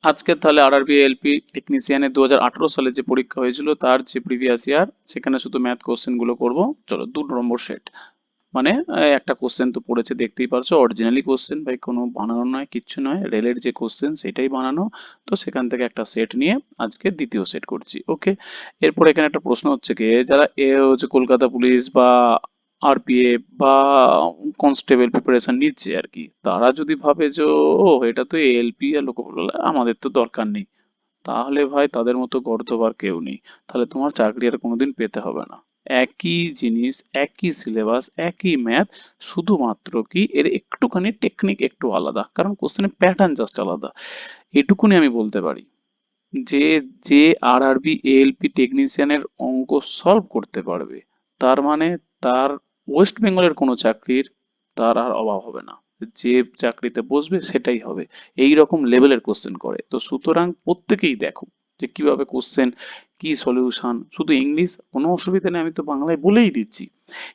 আজকে তাহলে RRB LP টেকনিশিয়ানের 2018 সালে যে পরীক্ষা হয়েছিল তার যে প্রিভিয়াস ইয়ার, সেখানে শুধু ম্যাথ কোশ্চেন গুলো করবো। চলো, 2 নম্বর সেট। মানে একটা কোশ্চেন তো পড়েছে, দেখতেই পারছো, অরিজিনালি কোশ্চেন ভাই, কোনো বানানো নয়, কিচ্ছু নয়, রেলের যে কোশ্চেন সেটাই বানানো। তো সেখান থেকে একটা সেট নিয়ে আজকে দ্বিতীয় সেট করছি। ওকে, এরপর এখানে একটা প্রশ্ন হচ্ছে কি, যারা হচ্ছে কলকাতা পুলিশ বা আরপিএফ বা কনস্টেবল প্রিপারেশন নিচ্ছে আর কি, তারা যদি ভাবে যে ও এটা তো এলপি আর লোকবল, আমাদের তো দরকার নেই, তাহলে ভাই তাদের মতো গর্দভ কেউ নেই। তাহলে তোমার চাকরি আর কোনোদিন পেতে হবে না। একই জিনিস, একই সিলেবাস, একই ম্যাথ, শুধুমাত্র কি এর একটুখানি টেকনিক একটু আলাদা, কারণ কোশ্চেনের প্যাটার্ন জাস্ট আলাদা। এটুকুনি আমি বলতে পারি। যে যে আরআরবি এএলপি টেকনিশিয়ানের অঙ্ক সলভ করতে পারবে, তার মানে তার ওয়েস্ট বেঙ্গলের কোনো চাকরির তার আর অভাব হবে না। যে চাকরিতে বসবে সেটাই হবে। এই রকম লেভেলের কোশ্চেন করে, তো সুতরাং প্রত্যেকেই দেখো যে কিভাবে কোশ্চেন, কি সলিউশন। শুধু ইংলিশ কোনো অসুবিধা নেই, আমি তো বাংলায় বলেই দিচ্ছি।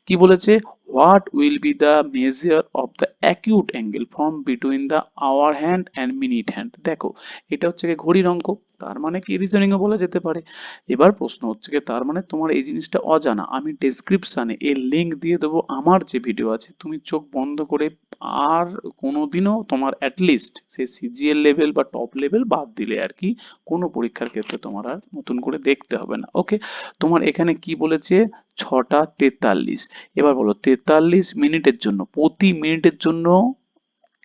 কি বলেছে, what will be the measure of the acute angle from between the hour hand and minute hand. দেখো, এটা হচ্ছে কি ঘড়ির অঙ্ক, তার মানে কি রিজনিং ও বলা যেতে পারে। এবার প্রশ্ন হচ্ছে কি, তার মানে তোমার এই জিনিসটা অজানা, আমি ডেসক্রিপশনে এর লিংক দিয়ে দেবো আমার যে ভিডিও আছে, তুমি চোখ বন্ধ করে আর কোনোদিনও তোমার অ্যাটলিস্ট সে সিজিএল লেভেল বা টপ লেভেল বাদ দিলে আর কি, কোনো পরীক্ষার ক্ষেত্রে তোমার আর নতুন করে দেখতে হবে না। ওকে, তোমার এখানে কি বলেছে, 6টা 43। এবার বলো, 43 মিনিটের জন্য, প্রতি মিনিটের জন্য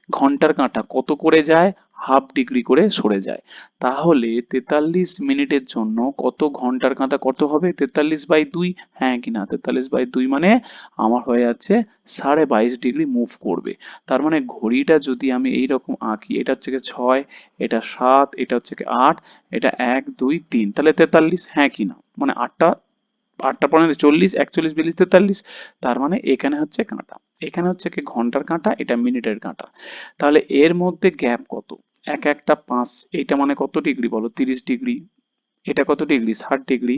ঘন্টার কাঁটা কত করে যায়, হাফ ডিগ্রি করে সরে যায়। তাহলে 43 মিনিটের জন্য কত ঘন্টার কাঁটা কত হবে, 43/2। হ্যাঁ কিনা, 43/2 মানে আমার হয়ে যাচ্ছে 22.5 ডিগ্রি মুভ করবে। তার মানে ঘড়িটা যদি আমি এইরকম আঁকি, এটা হচ্ছে গিয়ে 6, এটা 7, এটা হচ্ছে গিয়ে 8, এটা 1 2 3, তাহলে 43, হ্যাঁ কিনা, মানে আটটা, 8টা 40, 41 42 43, তার মানে এখানে হচ্ছে কাঁটা, এখানে হচ্ছে কি ঘন্টার কাঁটা, এটা মিনিটের কাঁটা। তাহলে এর মধ্যে গ্যাপ কত, এক একটা 5, এইটা মানে কত ডিগ্রি বলো, 30 ডিগ্রি। এটা কত ডিগ্রি, 60 ডিগ্রি।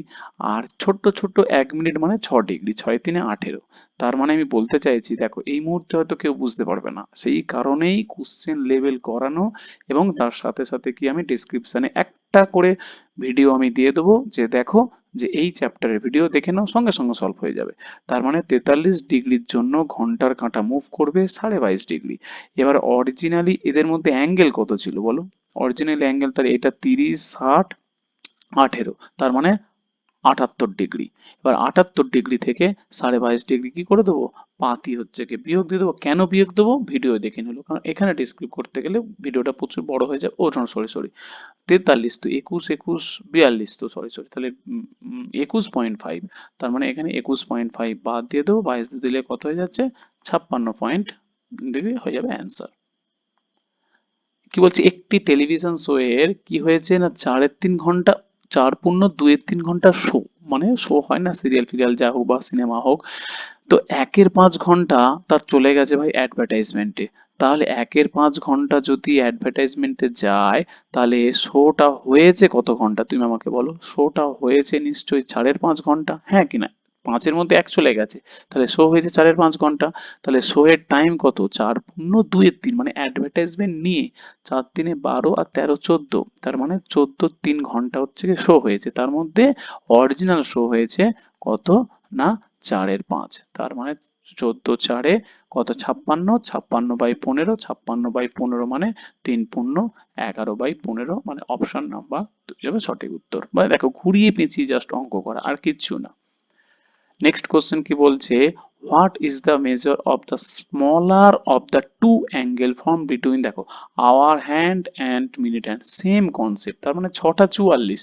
আর ছোট্ট ছোট্ট 1 মিনিট মানে 6 ডিগ্রি, 6 3 18। তার মানে আমি বলতে চাইছি, দেখো এই মুহূর্তে হয়তো কেউ বুঝতে পারবে না, সেই কারণেই কোশ্চেন লেভেল করানো, এবং তার সাথে সাথে কি আমি ডিসক্রিপশনে একটা করে ভিডিও আমি দিয়ে দেবো, যে দেখো যে এই চ্যাপ্টারের ভিডিও দেখে নাও, সঙ্গে সঙ্গে সলভ হয়ে যাবে। তার মানে 43 ডিগ্রির জন্য ঘন্টার কাঁটা মুভ করবে 22.5 ডিগ্রি। এবার অরিজিনালি এদের মধ্যে অ্যাঙ্গেল কত ছিল বলো, অরিজিনাল অ্যাঙ্গেল, তাহলে এটা 30 60 18, তার মানে 78 ডিগ্রি। এবার 78 ডিগ্রি থেকে 22.5 ডিগ্রি কি করে দেবো, পাতি হচ্ছে কি বিয়োগ দিয়ে দেবো। কেন বিয়োগ দেবো, ভিডিও দেখে নিলো, কারণ এখানে ডিসক্রিপ করতে গেলে ভিডিওটা প্রচুর বড় হয়ে যায়। ও সরি সরি, 43 তো 21 21 42, তো সরি সরি, তাহলে 21.5, তার মানে এখানে 21.5 বাদ দিয়ে দেবো, 22 দিয়ে দিলে কত হয়ে যাচ্ছে, 56 পয়েন্ট হয়ে যাবে অ্যান্সার। কি বলছে, একটি টেলিভিশন শো এর কি হয়েছে না, 4.3 ঘন্টা, 4 পূর্ণ 2-3 ঘন্টা শো, মানে শো হয় না, সিরিয়াল ফিরিয়াল যা হোক বা সিনেমা হোক, তো 1-5 ঘন্টা তার চলে গেছে ভাই অ্যাডভার্টাইজমেন্টে। তাহলে 1-5 ঘন্টা যদি অ্যাডভার্টাইজমেন্টে যায়, তাহলে শোটা হয়েছে কত ঘন্টা, তুমি আমাকে বলো, শোটা হয়েছে নিশ্চয়ই 5.5 ঘন্টা, হ্যাঁ কিনা, 5-এর মধ্যে 1 চলে গেছে, তাহলে শো হয়েছে 5.5 ঘন্টা। তাহলে শো এর টাইম কত, 4 পূর্ণ 2-3, মানে অ্যাডভার্টাইজমেন্ট নিয়ে 4 3 12 আর 13 14, তার মানে 14 3 ঘন্টা হচ্ছে কি শো হয়েছে, তার মধ্যে অরিজিনাল শো হয়েছে কত না, 4-5, তার মানে 14 4 কত, 56, 56/15, 56/15 মানে 3 পূর্ণ 11/15, মানে অপশন নাম্বার যাবে সঠিক উত্তর। মানে দেখো, ঘুরিয়ে পেঁচিয়ে জাস্ট অঙ্ক করা, আর কিচ্ছু না। নেক্সট কোশ্চেন কি বলছে, what is the measure of the smaller of the two angle from between, দেখো hour hand and minute hand, same concept, তার মানে 6টা 44।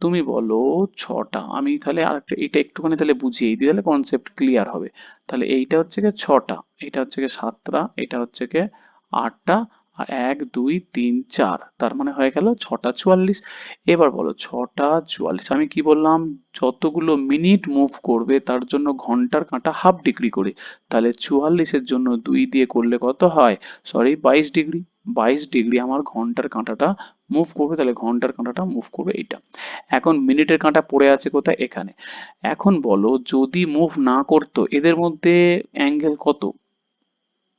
তুমি বলো 6টা, আমি তাহলে আর এটা একটুখানি তাহলে বুঝিয়ে দিই, তাহলে কনসেপ্ট ক্লিয়ার হবে। তাহলে এইটা হচ্ছে গিয়ে 6টা, এটা হচ্ছে গিয়ে 7টা, এটা হচ্ছে গিয়ে 8টা, আর 1 2 3 4, তার মানে হয়ে গেল 6টা 44। এবার বলো 6টা 44, আমি কি বললাম, যতগুলো মিনিট মুভ করবে তার জন্য ঘন্টার কাঁটা হাফ ডিগ্রি করে, তাহলে 44-এর জন্য 2 দিয়ে করলে কত হয়, সরি 22 ডিগ্রি, 22 ডিগ্রি আমার ঘন্টার কাঁটাটা মুভ করবে, তাহলে ঘন্টার কাঁটাটা মুভ করবে এইটা। এখন মিনিটের কাঁটা পড়ে আছে কোথায়, এখানে। এখন বলো যদি মুভ না করতো, এদের মধ্যে অ্যাঙ্গেল কত,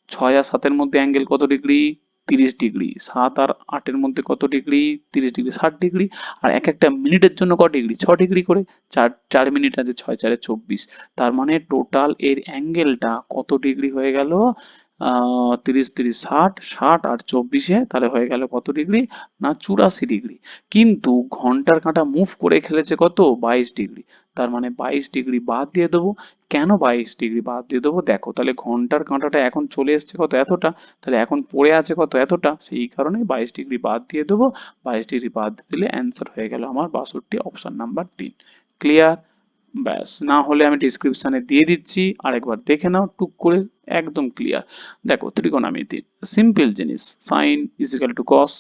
6 আর 7-এর মধ্যে অ্যাঙ্গেল কত ডিগ্রি, 30 ডিগ্রি, 7 আর 8-এর মধ্যে কত ডিগ্রি? 30 degree, 60 degree. আর এক একটা মিনিটের জন্য ক ডিগ্রি? 6 ডিগ্রি করে। 4 মিনিট আছে, 6 4 24। তার মানে টোটাল এর অ্যাঙ্গেলটা কত ডিগ্রি হয়ে গেল? 30 30 60, 60 আর 24-এ তাহলে হয়ে গেল কত ডিগ্রি? না 84 ডিগ্রি। কিন্তু ঘন্টার কাঁটা মুভ করে খেলেছে কত? 22 ডিগ্রি। তার মানে 22 ডিগ্রি বাদ দিয়ে দেবো। কেন 22 ডিগ্রি বাদ দিয়ে দেবো? দেখো তাহলে ঘন্টার কাঁটাটা এখন চলে এসছে কত? এতটা। তাহলে এখন পড়ে আছে কত? এতটা। সেই কারণে 22 ডিগ্রি বাদ দিয়ে দেবো। 22 ডিগ্রি বাদ দিয়ে দিলে অ্যান্সার হয়ে গেল আমার 62, অপশন নাম্বার 3। ক্লিয়ার? ব্যাস, না হলে আমি ডিসক্রিপশনে দিয়ে দিচ্ছি, আরেকবার দেখে নাও টুক করে, একদম ক্লিয়ার। দেখো ত্রিকোণমিতির সিম্পল জিনিস, সাইন ইজিক্যাল টু কস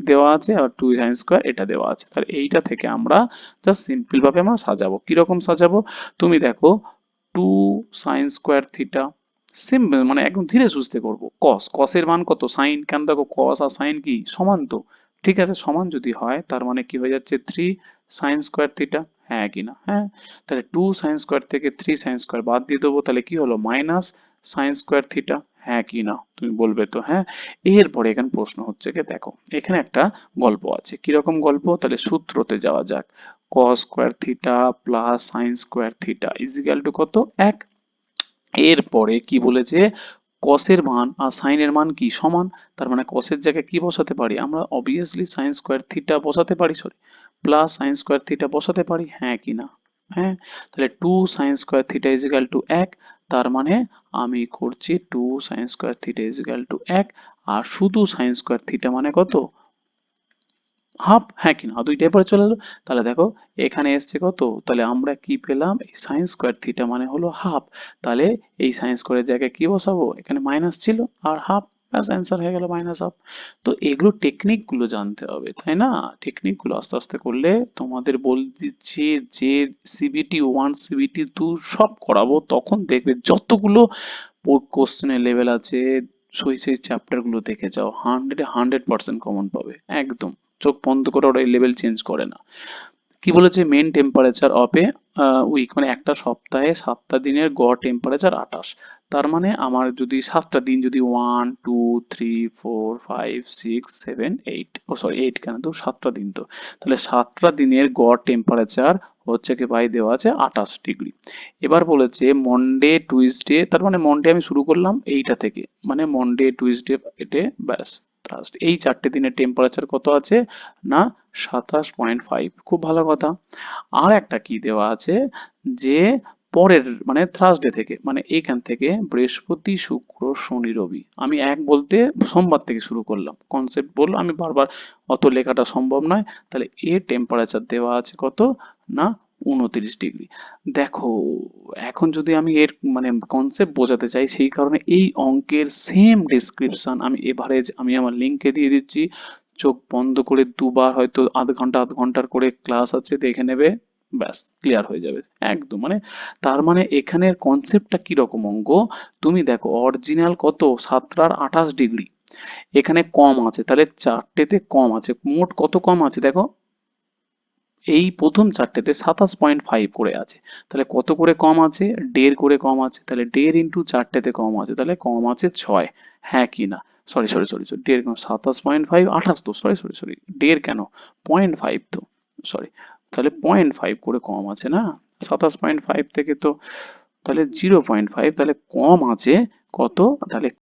দেওয়া আছে, আর 2 sin² এটা দেওয়া আছে। তাহলে এইটা থেকে আমরা জাস্ট সিম্পল ভাবে আমরা সাজাবো। কিরকম সাজাবো? তুমি দেখো 2 sin² থিটা, সিম্পল মানে একদম ধীরে সুস্থে করবো। কসের মান কত? সাইন। কেন? দেখো কস আর সাইন কি সমান তো? ঠিক আছে, সমান যদি হয় তার মানে কি হয়ে যাচ্ছে? 3 sin² থিটা। হ্যাঁ কি না? হ্যাঁ। তাহলে 2 sin² থেকে 3 sin² বাদ দিয়ে দেবো, তাহলে কি হলো? -sin² theta. হ্যাঁ কি না? তুমি বলবে তো হ্যাঁ। এরপরে এখানে প্রশ্ন হচ্ছে কি, দেখো এখানে একটা গল্প আছে। কিরকম গল্প? তাহলে সূত্রতে যাওয়া যাক। cos² theta plus sin² theta equal to কত? 1। এরপরে কি বলেছে? কসের মান আর সাইনের মান কি সমান। তার মানে কসের জায়গায় কি বসাতে পারি? আমরা অবভিয়াসলি sin² থিটা বসাতে পারি, সরি প্লাস sin² থিটা বসাতে পারি। হ্যাঁ কি না? হ্যাঁ। তাহলে 2 sin² থিটা ইজিক্যাল টু 1। তার মানে আমি করছি 2 sin² থিটা ইজিক্যাল টু 1। আর শুধু sin² থিটা মানে কত? হাফ। হ্যাঁ কি না? দুইটাই পরে চলে এলো। তাহলে দেখো এখানে এসছে কত? তাহলে আমরা কি পেলাম? এই sin² থিটা মানে হলো হাফ। তাহলে এই sin² এর জায়গায় কি বসাবো? এখানে মাইনাস ছিল আর হাফ, ব্যাস অ্যান্সার হয়ে গেল -হাফ। তো এগুলো টেকনিক গুলো জানতে হবে, তাই না? টেকনিক গুলো আস্তে আস্তে করলে তোমাদের বলে দিচ্ছি যে CBT 1 CBT 2 সব করাবো, তখন দেখবে যতগুলো কোশ্চেনের লেভেল আছে সেই চ্যাপ্টার গুলো দেখে যাও, 100% কমন পাবে একদম। চোখ বন্ধ করে ওরা এই লেভেল চেঞ্জ করে না। কি বলেছে? Mean temperature of a week, মানে একটা সপ্তাহে 7টা দিনের গড় টেম্পারেচার 28। তার মানে আমার যদি 7টা দিন, যদি 1 2 3 4 5 6 7 8, ও সরি 8 কেন, তো 7টা দিন তো। তাহলে 7টা দিনের গড় টেম্পারেচার হচ্ছে কি ভাই? দেওয়া আছে 28 ডিগ্রি। এবার বলেছে মন্ডে টুইসডে, তার মানে মন্ডে আমি শুরু করলাম এইটা থেকে, মানে মন্ডে টুইসডে এটে, ব্যাস থার্সডে, এই 4টে দিনের টেম্পারেচার কত আছে? না 27.5। খুব ভালো কথা। আর একটা কি দেওয়া আছে যে পরের মানে থার্সডে থেকে, মানে এইখান থেকে বৃহস্পতি শুক্র শনি রবি, আমি এক বলতে সোমবার থেকে শুরু করলাম, কনসেপ্ট বললো, আমি বারবার অত লেখাটা সম্ভব নয়। তাহলে এর টেম্পারেচার দেওয়া আছে কত? না 29 ডিগ্রি। দেখো এখন যদি আমি এর মানে কনসেপ্ট বোঝাতে চাই, সেই কারণে এই অঙ্কের সেম ডেসক্রিপশন আমি এভারেজ আমি আমার লিঙ্কে দিয়ে দিচ্ছি। চোখ বন্ধ করে দুবার, হয়তো আধ ঘন্টার করে ক্লাস আছে, দেখে নেবে, ব্যাস ক্লিয়ার হয়ে যাবে একদম। মানে তার মানে এখানের কনসেপ্টটা কিরকম অঙ্ক? তুমি দেখো অরিজিনাল কত? 7 আর 28 ডিগ্রি, এখানে কম আছে, তাহলে 4টেতে কম আছে, মোট কত কম আছে দেখো? এই প্রথম 4টেতে 27.5 করে আছে। তাহলে কত করে কম আছে? 1.5 করে কম আছে। তাহলে 1.5 ইন্টু 4টেতে কম আছে, তাহলে কম আছে 6। হ্যাঁ কি না? সরি সরি সরি সরি, 1.5 কেন, 27.5 28 তো, সরি সরি সরি, 1.5 কেন, 0.5 তো, সরি। তাহলে 0.5 করে কম আছে না 27.5 থেকে, তো তাহলে 0.5, তাহলে কম আছে কত? তাহলে